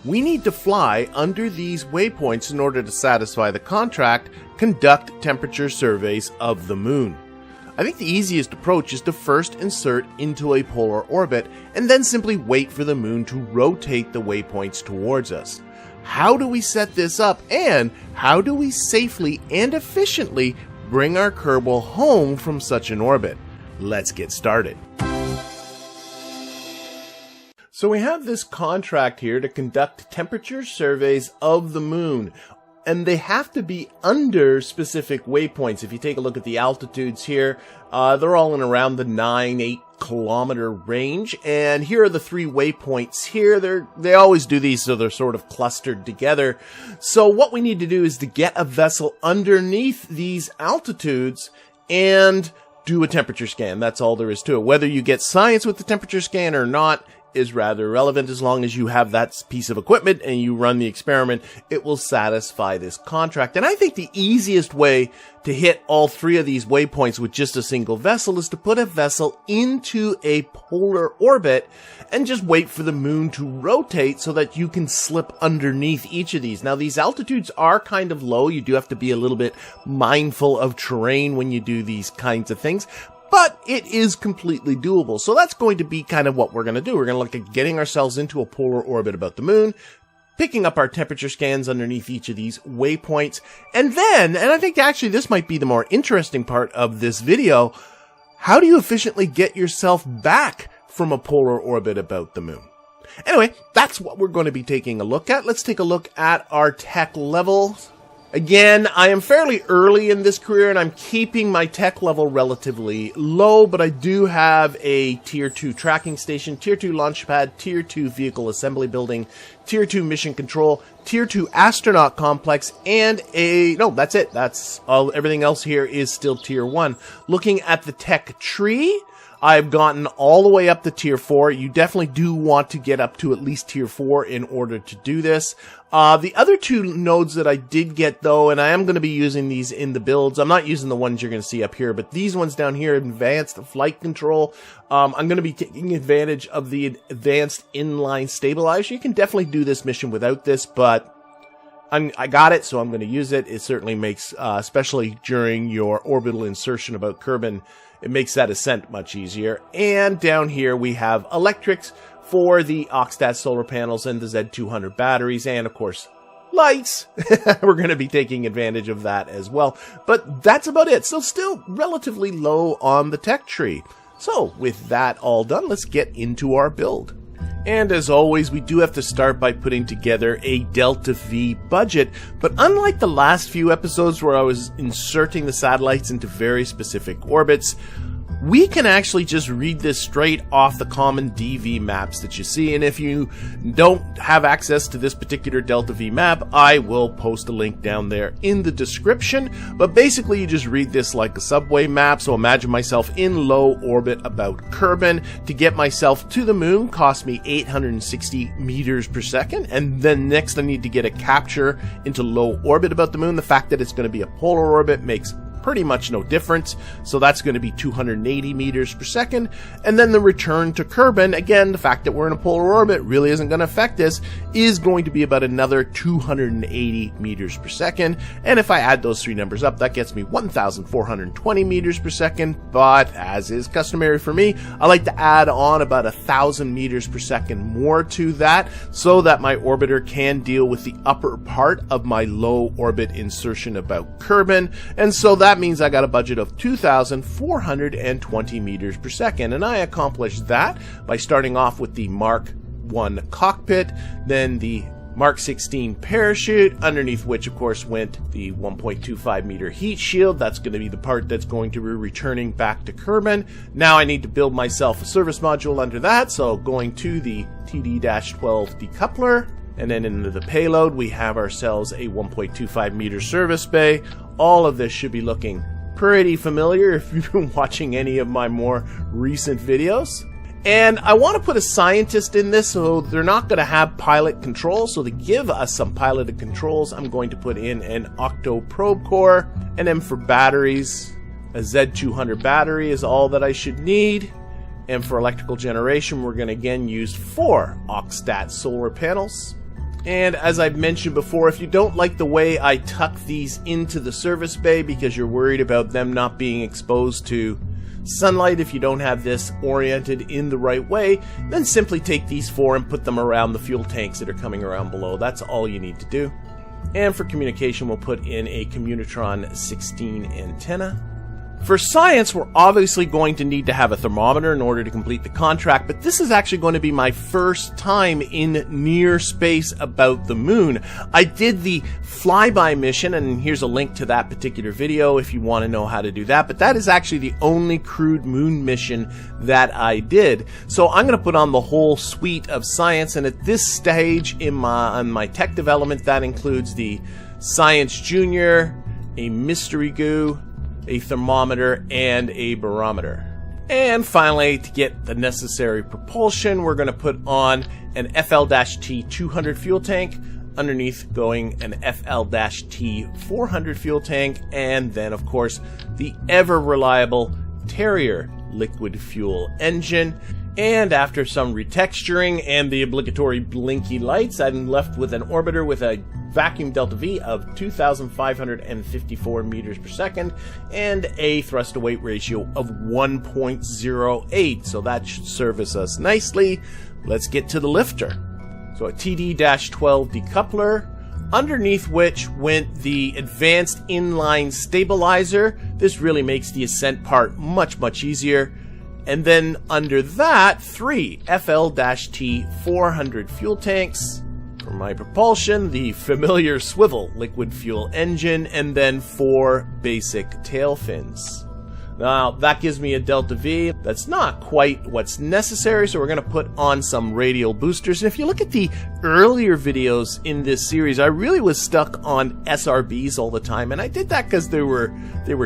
we need to fly under these waypoints in order to satisfy the contract, conduct temperature surveys of the moon. I think the easiest approach is to first insert into a polar orbit and then simply wait for the moon to rotate the waypoints towards us. How do we set this up, and how do we safely and efficiently bring our Kerbal home from such an orbit? Let's get started. So we have this contract here to conduct temperature surveys of the moon, and they have to be under specific waypoints. If you take a look at the altitudes here, they're all in around the 9-8 kilometer range, and here are the 3 waypoints here. They always do these so they're sort of clustered together. So what we need to do is to get a vessel underneath these altitudes and do a temperature scan. That's all there is to it. Whether you get science with the temperature scan or not is rather irrelevant. As long as you have that piece of equipment and you run the experiment, it will satisfy this contract. And I think the easiest way to hit all 3 of these waypoints with just a single vessel is to put a vessel into a polar orbit and just wait for the moon to rotate so that you can slip underneath each of these. Now, these altitudes are kind of low. You do have to be a little bit mindful of terrain when you do these kinds of things, but it is completely doable. So that's going to be kind of what we're going to do. We're going to look at getting ourselves into a polar orbit about the moon, picking up our temperature scans underneath each of these waypoints, and then, and I think actually this might be the more interesting part of this video, how do you efficiently get yourself back from a polar orbit about the moon? Anyway, that's what we're going to be taking a look at. Let's take a look at our tech levels. Again, I am fairly early in this career and I'm keeping my tech level relatively low, but I do have a Tier 2 tracking station, Tier 2 launch pad, Tier 2 vehicle assembly building, Tier 2 mission control, Tier 2 astronaut complex, and that's it. That's all. Everything else here is still Tier 1. Looking at the tech tree, I've gotten all the way up to Tier 4. You definitely do want to get up to at least Tier 4 in order to do this. The other 2 nodes that I did get, though, and I am going to be using these in the builds. I'm not using the ones you're going to see up here, but these ones down here, advanced flight control. I'm going to be taking advantage of the advanced inline stabilizer. You can definitely do this mission without this, but I got it, so I'm going to use it. It certainly makes, especially during your orbital insertion about Kerbin, it makes that ascent much easier. And down here we have electrics for the Oxstat solar panels and the Z200 batteries, and of course lights. We're going to be taking advantage of that as well. But that's about it. So still relatively low on the tech tree. So with that all done, let's get into our build. And as always, we do have to start by putting together a Delta V budget, but unlike the last few episodes where I was inserting the satellites into very specific orbits, we can actually just read this straight off the common DV maps that you see. And if you don't have access to this particular Delta V map, I will post a link down there in the description. But basically, you just read this like a subway map. So imagine myself in low orbit about Kerbin. To get myself to the moon cost me 860 meters per second. And then next I need to get a capture into low orbit about the moon. The fact that it's going to be a polar orbit makes pretty much no difference, so that's going to be 280 meters per second. And then the return to Kerbin, again, the fact that we're in a polar orbit really isn't going to affect this, is going to be about another 280 meters per second. And if I add those 3 numbers up, that gets me 1,420 meters per second. But as is customary for me, I like to add on about 1,000 meters per second more to that, so that my orbiter can deal with the upper part of my low orbit insertion about Kerbin. And so that means I got a budget of 2,420 meters per second, and I accomplished that by starting off with the Mark 1 cockpit, then the Mark 16 parachute, underneath which of course went the 1.25 meter heat shield. That's going to be the part that's going to be returning back to Kerbin. Now I need to build myself a service module under that, so going to the TD-12 decoupler. And then into the payload, we have ourselves a 1.25 meter service bay. All of this should be looking pretty familiar if you've been watching any of my more recent videos. And I want to put a scientist in this, so they're not going to have pilot control. So to give us some piloted controls, I'm going to put in an Octo probe core. And then for batteries, a Z200 battery is all that I should need. And for electrical generation, we're going to again use 4 Oxstat solar panels. And as I've mentioned before, if you don't like the way I tuck these into the service bay because you're worried about them not being exposed to sunlight if you don't have this oriented in the right way, then simply take these 4 and put them around the fuel tanks that are coming around below. That's all you need to do. And for communication, we'll put in a Communitron 16 antenna. For science, we're obviously going to need to have a thermometer in order to complete the contract, but this is actually going to be my first time in near space about the moon. I did the flyby mission, and here's a link to that particular video if you want to know how to do that, but that is actually the only crewed moon mission that I did. So I'm going to put on the whole suite of science, and at this stage in my tech development, that includes the Science Junior, a Mystery Goo, a thermometer, and a barometer. And finally, to get the necessary propulsion, we're going to put on an FL-T 200 fuel tank, underneath going an FL-T 400 fuel tank, and then of course the ever reliable Terrier liquid fuel engine. And after some retexturing and the obligatory blinky lights, I'm left with an orbiter with a vacuum delta V of 2,554 meters per second and a thrust to weight ratio of 1.08. So that should service us nicely. Let's get to the lifter. So a TD-12 decoupler, underneath which went the advanced inline stabilizer. This really makes the ascent part much easier. And then under that, 3 FL-T 400 fuel tanks. For my propulsion, the familiar swivel liquid fuel engine, and then 4 basic tail fins. Now, that gives me a delta V. That's not quite what's necessary, so we're going to put on some radial boosters. And if you look at the earlier videos in this series, I really was stuck on SRBs all the time, and I did that because they were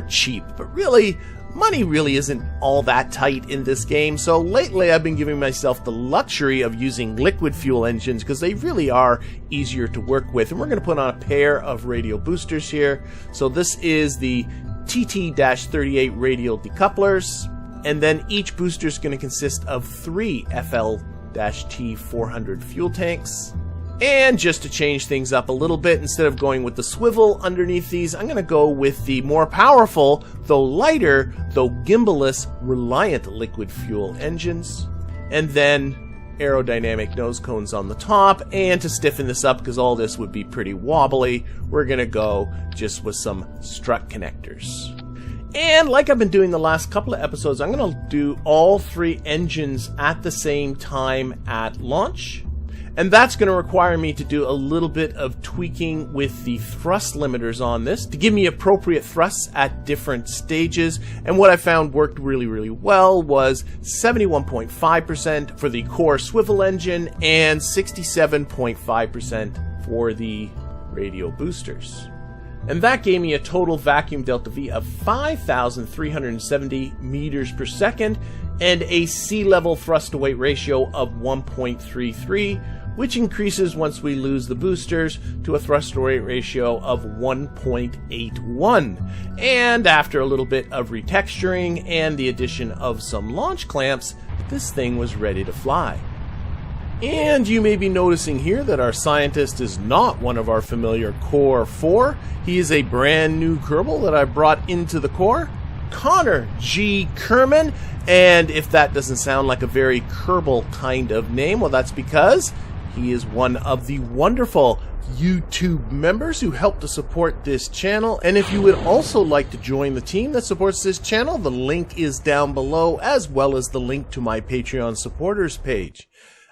cheap. But really, money really isn't all that tight in this game, so lately I've been giving myself the luxury of using liquid fuel engines because they really are easier to work with. And we're going to put on a pair of radial boosters here. So this is the TT-38 radial decouplers, and then each booster is going to consist of 3 FL-T 400 fuel tanks. And just to change things up a little bit, instead of going with the swivel underneath these, I'm going to go with the more powerful, though lighter, though gimballess, Reliant liquid fuel engines. And then aerodynamic nose cones on the top. And to stiffen this up, because all this would be pretty wobbly, we're going to go just with some strut connectors. And like I've been doing the last couple of episodes, I'm going to do all 3 engines at the same time at launch. And that's going to require me to do a little bit of tweaking with the thrust limiters on this to give me appropriate thrusts at different stages. And what I found worked really well was 71.5% for the core swivel engine and 67.5% for the radial boosters. And that gave me a total vacuum delta V of 5,370 meters per second and a sea level thrust to weight ratio of 1.33, which increases once we lose the boosters to a thrust to weight ratio of 1.81. And after a little bit of retexturing and the addition of some launch clamps, this thing was ready to fly. And you may be noticing here that our scientist is not one of our familiar Core 4. He is a brand new Kerbal that I brought into the Core, Connor G. Kerman. And if that doesn't sound like a very Kerbal kind of name, well, that's because he is one of the wonderful YouTube members who help to support this channel. And if you would also like to join the team that supports this channel, the link is down below, as well as the link to my Patreon supporters page.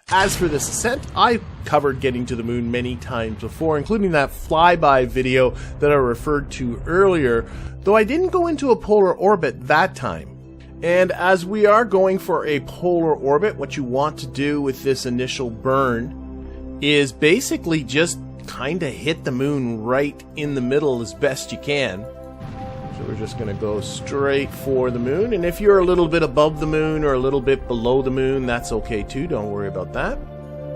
As for this ascent, I've covered getting to the moon many times before, including that flyby video that I referred to earlier, though I didn't go into a polar orbit that time. And as we are going for a polar orbit, what you want to do with this initial burn is basically just kind of hit the moon right in the middle as best you can. So we're just going to go straight for the moon. And if you're a little bit above the moon or a little bit below the moon, that's okay too. Don't worry about that.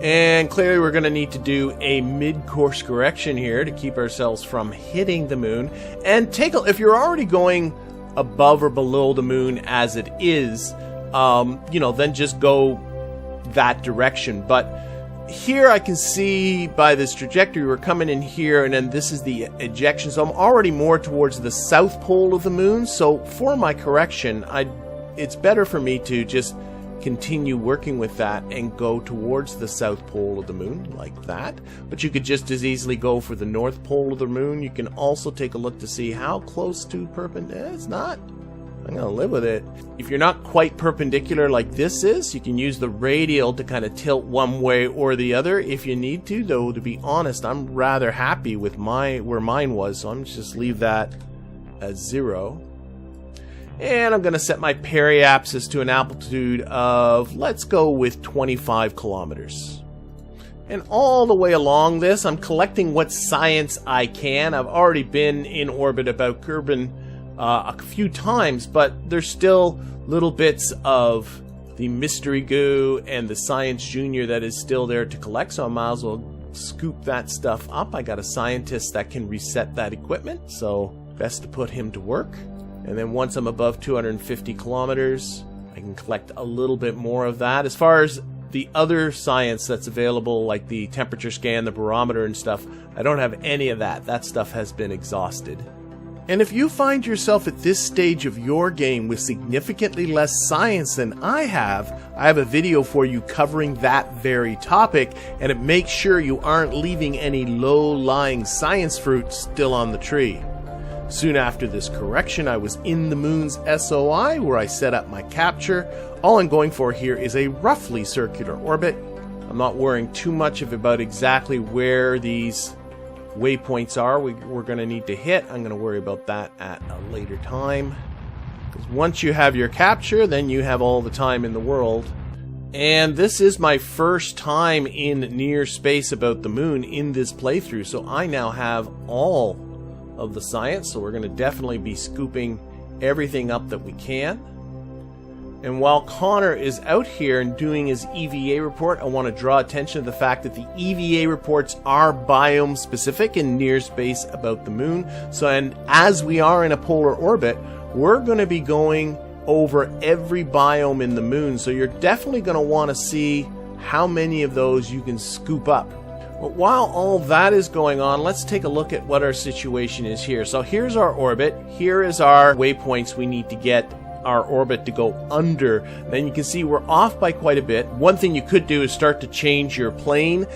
And clearly we're going to need to do a mid-course correction here to keep ourselves from hitting the moon. And if you're already going above or below the moon as it is, then just go that direction. But here I can see by this trajectory we're coming in here, and then this is the ejection, so I'm already more towards the south pole of the moon. So for my correction, it's better for me to just continue working with that and go towards the south pole of the moon like that. But you could just as easily go for the north pole of the moon. You can also take a look to see how close to perpendicular. It's not. I'm gonna live with it. If you're not quite perpendicular like this is, you can use the radial to kind of tilt one way or the other if you need to. Though to be honest, I'm rather happy with where mine was, so I'm just leave that as 0. And I'm going to set my periapsis to an altitude of, let's go with 25 kilometers. And all the way along this, I'm collecting what science I can. I've already been in orbit about Kerbin a few times, but there's still little bits of the mystery goo and the science junior that is still there to collect, so I might as well scoop that stuff up. I got a scientist that can reset that equipment, so best to put him to work. And then once I'm above 250 kilometers, I can collect a little bit more of that. As far as the other science that's available, like the temperature scan, the barometer and stuff, I don't have any of that. That stuff has been exhausted. And if you find yourself at this stage of your game with significantly less science than I have a video for you covering that very topic, and it makes sure you aren't leaving any low-lying science fruit still on the tree. Soon after this correction, I was in the moon's SOI, where I set up my capture. All I'm going for here is a roughly circular orbit. I'm not worrying too much about exactly where these waypoints are we're going to need to hit. I'm going to worry about that at a later time. Because once you have your capture, then you have all the time in the world. And this is my first time in near space about the moon in this playthrough, so I now have all of the science, so we're going to definitely be scooping everything up that we can. And while Connor is out here and doing his EVA report, I want to draw attention to the fact that the EVA reports are biome specific in near space about the moon. So, and as we are in a polar orbit, we're going to be going over every biome in the moon, so you're definitely going to want to see how many of those you can scoop up. But while all that is going on, let's take a look at what our situation is here. So here's our orbit. Here is our waypoints we need to get our orbit to go under. Then you can see we're off by quite a bit. One thing you could do is start to change your plane.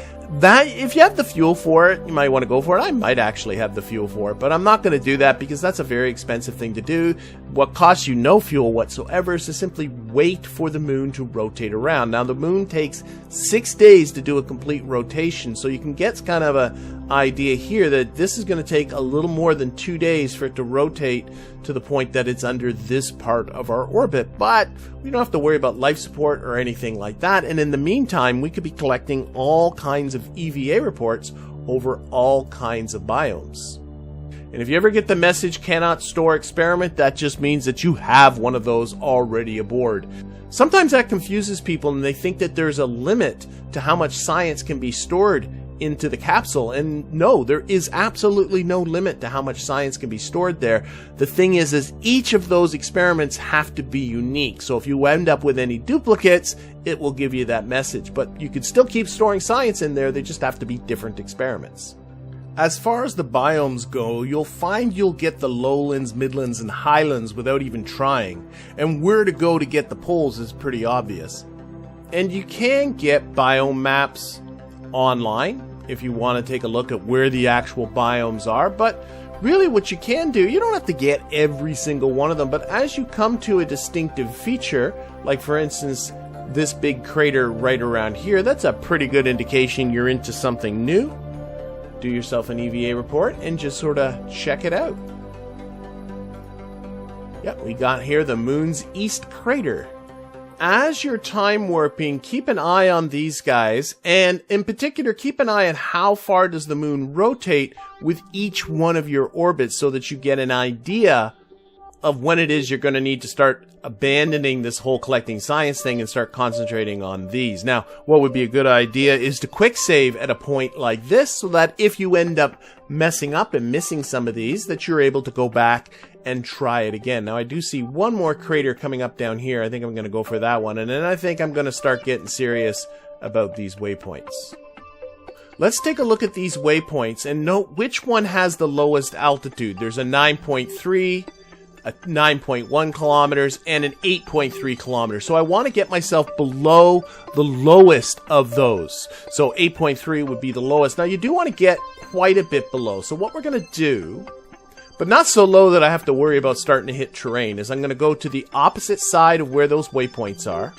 That, if you have the fuel for it, you might want to go for it. I might actually have the fuel for it, but I'm not going to do that because that's a very expensive thing to do. What costs you no fuel whatsoever is to simply wait for the moon to rotate around. Now, the moon takes 6 days to do a complete rotation, so you can get kind of an idea here that this is going to take a little more than 2 days for it to rotate to the point that it's under this part of our orbit. But we don't have to worry about life support or anything like that. And in the meantime, we could be collecting all kinds of EVA reports over all kinds of biomes. And if you ever get the message cannot store experiment, that just means that you have one of those already aboard. Sometimes that confuses people and they think that there's a limit to how much science can be stored into the capsule, and no, there is absolutely no limit to how much science can be stored there. The thing is each of those experiments have to be unique, so if you end up with any duplicates, it will give you that message, but you could still keep storing science in there. They just have to be different experiments. As far as the biomes go, you'll find you'll get the lowlands, midlands, and highlands without even trying, and where to go to get the poles is pretty obvious. And you can get biome maps online if you want to take a look at where the actual biomes are, but really what you can do, you don't have to get every single one of them, but as you come to a distinctive feature, like for instance this big crater right around here, that's a pretty good indication you're into something new. Do yourself an EVA report and just sort of check it out. Yep, we got here the moon's east crater. As you're time warping, keep an eye on these guys, and in particular, keep an eye on how far does the moon rotate with each one of your orbits so that you get an idea of when it is you're going to need to start abandoning this whole collecting science thing and start concentrating on these. Now, what would be a good idea is to quick save at a point like this so that if you end up messing up and missing some of these, that you're able to go back and try it again. Now, I do see one more crater coming up down here. I think I'm going to go for that one, and then I think I'm going to start getting serious about these waypoints. Let's take a look at these waypoints and note which one has the lowest altitude. There's a 9.3, a 9.1 kilometers, and an 8.3 kilometers. So I want to get myself below the lowest of those. So 8.3 would be the lowest. Now you do want to get quite a bit below. So what we're going to do, but not so low that I have to worry about starting to hit terrain, is I'm going to go to the opposite side of where those waypoints are.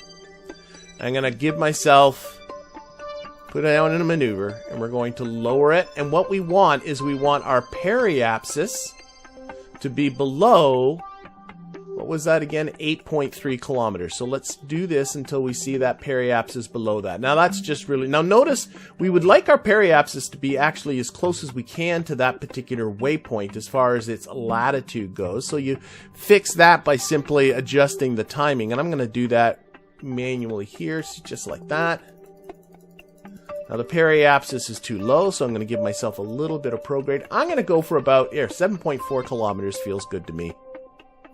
I'm going to give myself, put it down in a maneuver, and we're going to lower it. And what we want is we want our periapsis to be below, what was that again? 8.3 kilometers. So let's do this until we see that periapsis below that. Now that's just really, now notice we would like our periapsis to be actually as close as we can to that particular waypoint as far as its latitude goes. So you fix that by simply adjusting the timing. And I'm going to do that manually here, so just like that. Now the periapsis is too low, so I'm going to give myself a little bit of prograde. I'm going to go for about 7.4 kilometers feels good to me.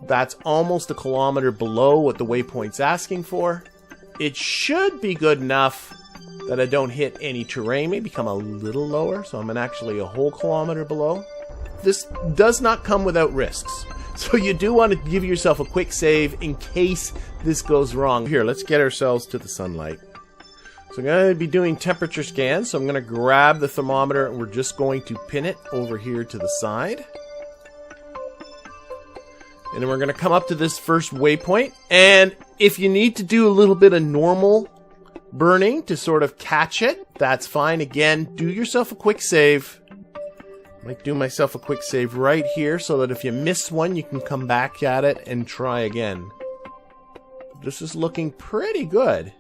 That's almost a kilometer below what the waypoint's asking for. It should be good enough that I don't hit any terrain. Maybe come a little lower, so I'm actually a whole kilometer below. This does not come without risks. So you do want to give yourself a quick save in case this goes wrong. Here, let's get ourselves to the sunlight. So I'm going to be doing temperature scans, so I'm going to grab the thermometer and we're just going to pin it over here to the side. And then we're going to come up to this first waypoint, and if you need to do a little bit of normal burning to sort of catch it, that's fine. Again, do yourself a quick save. Might do myself a quick save right here so that if you miss one, you can come back at it and try again. This is looking pretty good.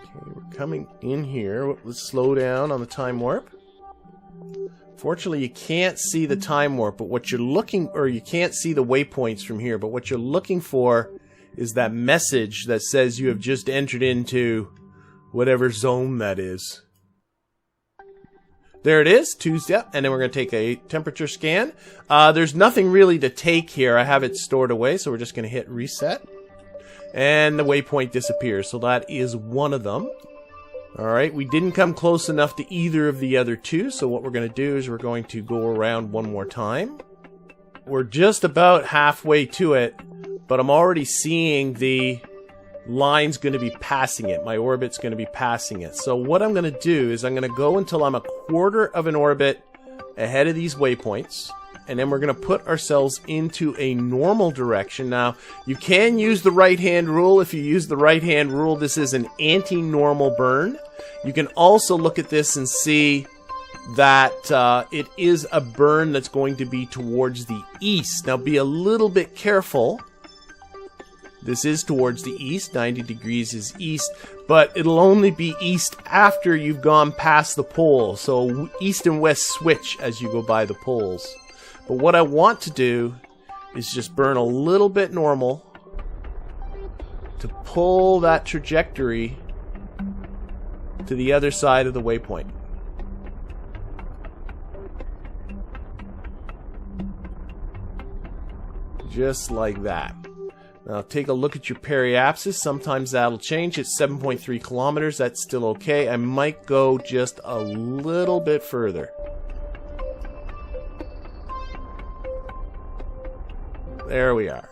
Okay, we're coming in here. Let's slow down on the time warp. Fortunately, you can't see the time warp, but what you're looking, or you can't see the waypoints from here, but what you're looking for is that message that says you have just entered into whatever zone that is. There it is, Tuesday, and then we're going to take a temperature scan. There's nothing really to take here. I have it stored away, so we're just going to hit reset. And the waypoint disappears, so that is one of them. Alright, we didn't come close enough to either of the other two, so what we're going to do is we're going to go around one more time. We're just about halfway to it, but I'm already seeing the line's going to be passing it. My orbit's going to be passing it. So what I'm going to do is I'm going to go until I'm a quarter of an orbit ahead of these waypoints. And then we're going to put ourselves into a normal direction. Now, you can use the right-hand rule. If you use the right-hand rule, this is an anti-normal burn. You can also look at this and see that it is a burn that's going to be towards the east. Now, be a little bit careful. This is towards the east. 90 degrees is east, but it'll only be east after you've gone past the pole. So east and west switch as you go by the poles. But what I want to do is just burn a little bit normal to pull that trajectory to the other side of the waypoint. Just like that. Now take a look at your periapsis. Sometimes that'll change. It's 7.3 kilometers. That's still okay. I might go just a little bit further. There we are.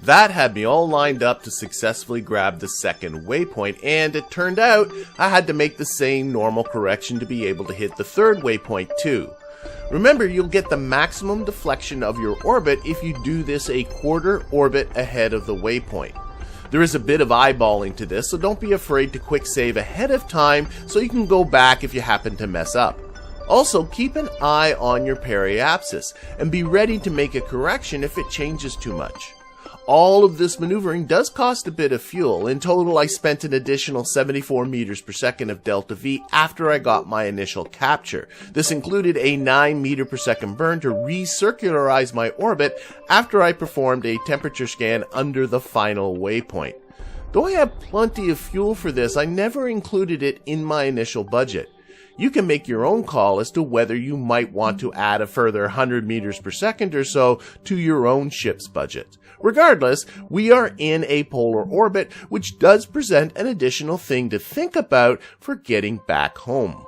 That had me all lined up to successfully grab the second waypoint, and it turned out I had to make the same normal correction to be able to hit the third waypoint too. Remember, you'll get the maximum deflection of your orbit if you do this a quarter orbit ahead of the waypoint. There is a bit of eyeballing to this, so don't be afraid to quick save ahead of time so you can go back if you happen to mess up. Also, keep an eye on your periapsis and be ready to make a correction if it changes too much. All of this maneuvering does cost a bit of fuel. In total, I spent an additional 74 meters per second of delta V after I got my initial capture. This included a 9 meter per second burn to recircularize my orbit after I performed a temperature scan under the final waypoint. Though I have plenty of fuel for this, I never included it in my initial budget. You can make your own call as to whether you might want to add a further 100 meters per second or so to your own ship's budget. Regardless, we are in a polar orbit, which does present an additional thing to think about for getting back home.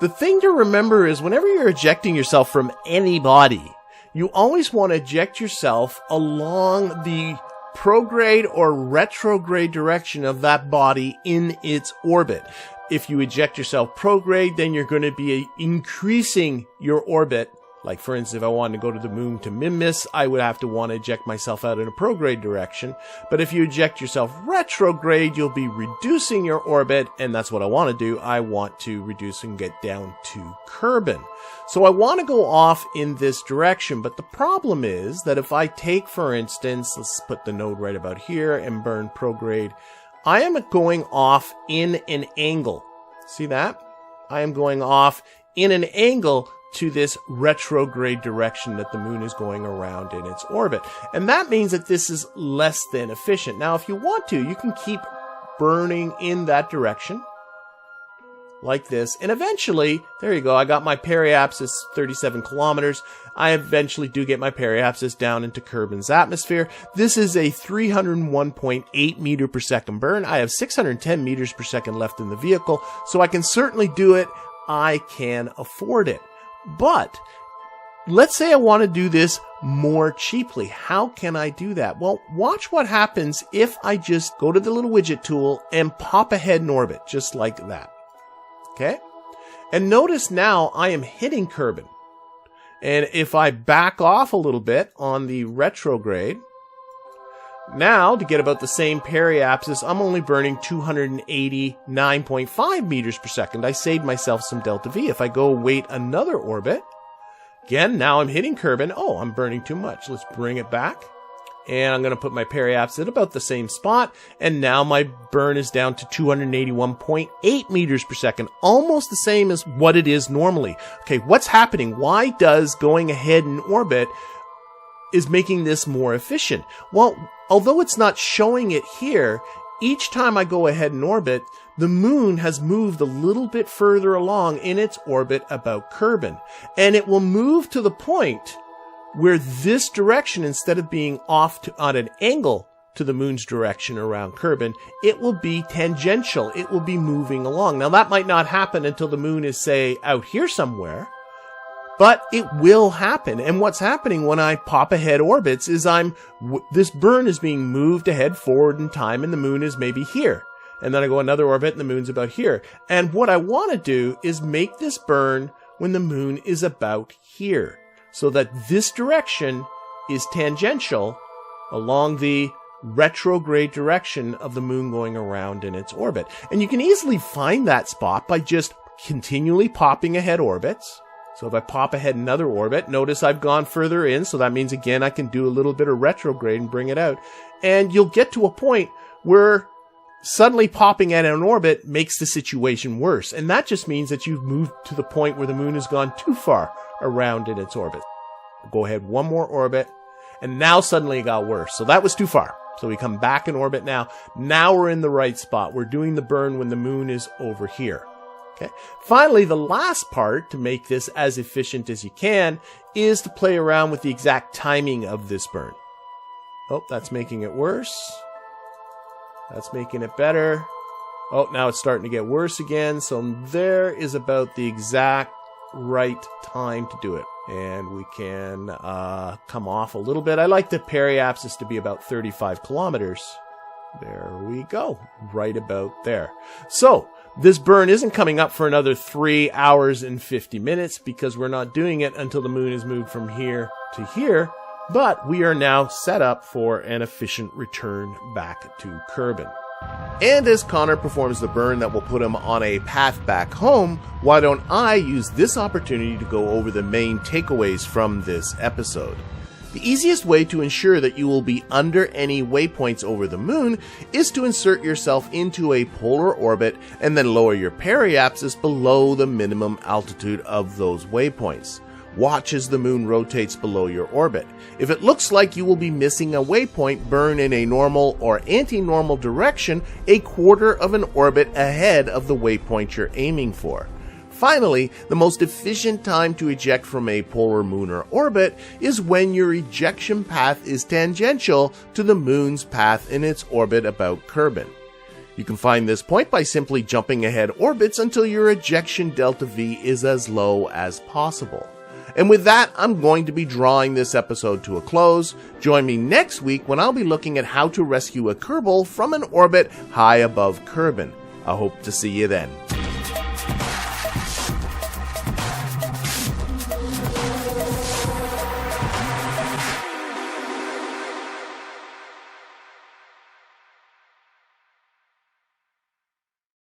The thing to remember is whenever you're ejecting yourself from any body, you always want to eject yourself along the prograde or retrograde direction of that body in its orbit. If you eject yourself prograde, then you're going to be increasing your orbit. Like, for instance, if I wanted to go to the moon to Mimas, I would have to want to eject myself out in a prograde direction. But if you eject yourself retrograde, you'll be reducing your orbit, and that's what I want to do. I want to reduce and get down to Kerbin. So I want to go off in this direction, but the problem is that if I take, for instance, let's put the node right about here and burn prograde, I am going off in an angle. See that? I am going off in an angle to this retrograde direction that the moon is going around in its orbit. And that means that this is less than efficient. Now, if you want to, you can keep burning in that direction like this. And eventually, there you go, I got my periapsis 37 kilometers. I eventually do get my periapsis down into Kerbin's atmosphere. This is a 301.8 meter per second burn. I have 610 meters per second left in the vehicle, so I can certainly do it. I can afford it. But let's say I want to do this more cheaply. How can I do that? Well, watch what happens if I just go to the little widget tool and pop ahead in orbit, just like that. Okay? And notice now I am hitting Kerbin. And if I back off a little bit on the retrograde, now to get about the same periapsis, I'm only burning 289.5 meters per second. I saved myself some delta V. If I go wait another orbit, again, now I'm hitting Kerbin. Oh, I'm burning too much. Let's bring it back. And I'm going to put my periapsis at about the same spot. And now my burn is down to 281.8 meters per second. Almost the same as what it is normally. Okay, what's happening? Why does going ahead in orbit is making this more efficient? Well, although it's not showing it here, each time I go ahead in orbit, the moon has moved a little bit further along in its orbit about Kerbin. And it will move to the point where this direction, instead of being off on an angle to the moon's direction around Kerbin, it will be tangential. It will be moving along. Now, that might not happen until the moon is, say, out here somewhere, but it will happen. And what's happening when I pop ahead orbits is this burn is being moved ahead forward in time, and the moon is maybe here. And then I go another orbit, and the moon's about here. And what I want to do is make this burn when the moon is about here, so that this direction is tangential along the retrograde direction of the moon going around in its orbit. And you can easily find that spot by just continually popping ahead orbits. So if I pop ahead another orbit, notice I've gone further in, so that means again I can do a little bit of retrograde and bring it out. And you'll get to a point where suddenly popping at an orbit makes the situation worse. And that just means that you've moved to the point where the moon has gone too far around in its orbit. Go ahead one more orbit, and now suddenly it got worse. So that was too far. So we come back in orbit now. Now we're in the right spot. We're doing the burn when the moon is over here. Okay. Finally, the last part to make this as efficient as you can is to play around with the exact timing of this burn. Oh, that's making it worse. That's making it better. Oh, now it's starting to get worse again. So there is about the exact right time to do it. And we can come off a little bit. I like the periapsis to be about 35 kilometers. There we go. Right about there. So this burn isn't coming up for another 3 hours and 50 minutes because we're not doing it until the moon is moved from here to here. But we are now set up for an efficient return back to Kerbin. And as Connor performs the burn that will put him on a path back home, why don't I use this opportunity to go over the main takeaways from this episode. The easiest way to ensure that you will be under any waypoints over the moon is to insert yourself into a polar orbit and then lower your periapsis below the minimum altitude of those waypoints. Watch as the moon rotates below your orbit. If it looks like you will be missing a waypoint, burn in a normal or anti-normal direction a quarter of an orbit ahead of the waypoint you're aiming for. Finally, the most efficient time to eject from a polar lunar orbit is when your ejection path is tangential to the moon's path in its orbit about Kerbin. You can find this point by simply jumping ahead orbits until your ejection delta V is as low as possible. And with that, I'm going to be drawing this episode to a close. Join me next week when I'll be looking at how to rescue a Kerbal from an orbit high above Kerbin. I hope to see you then.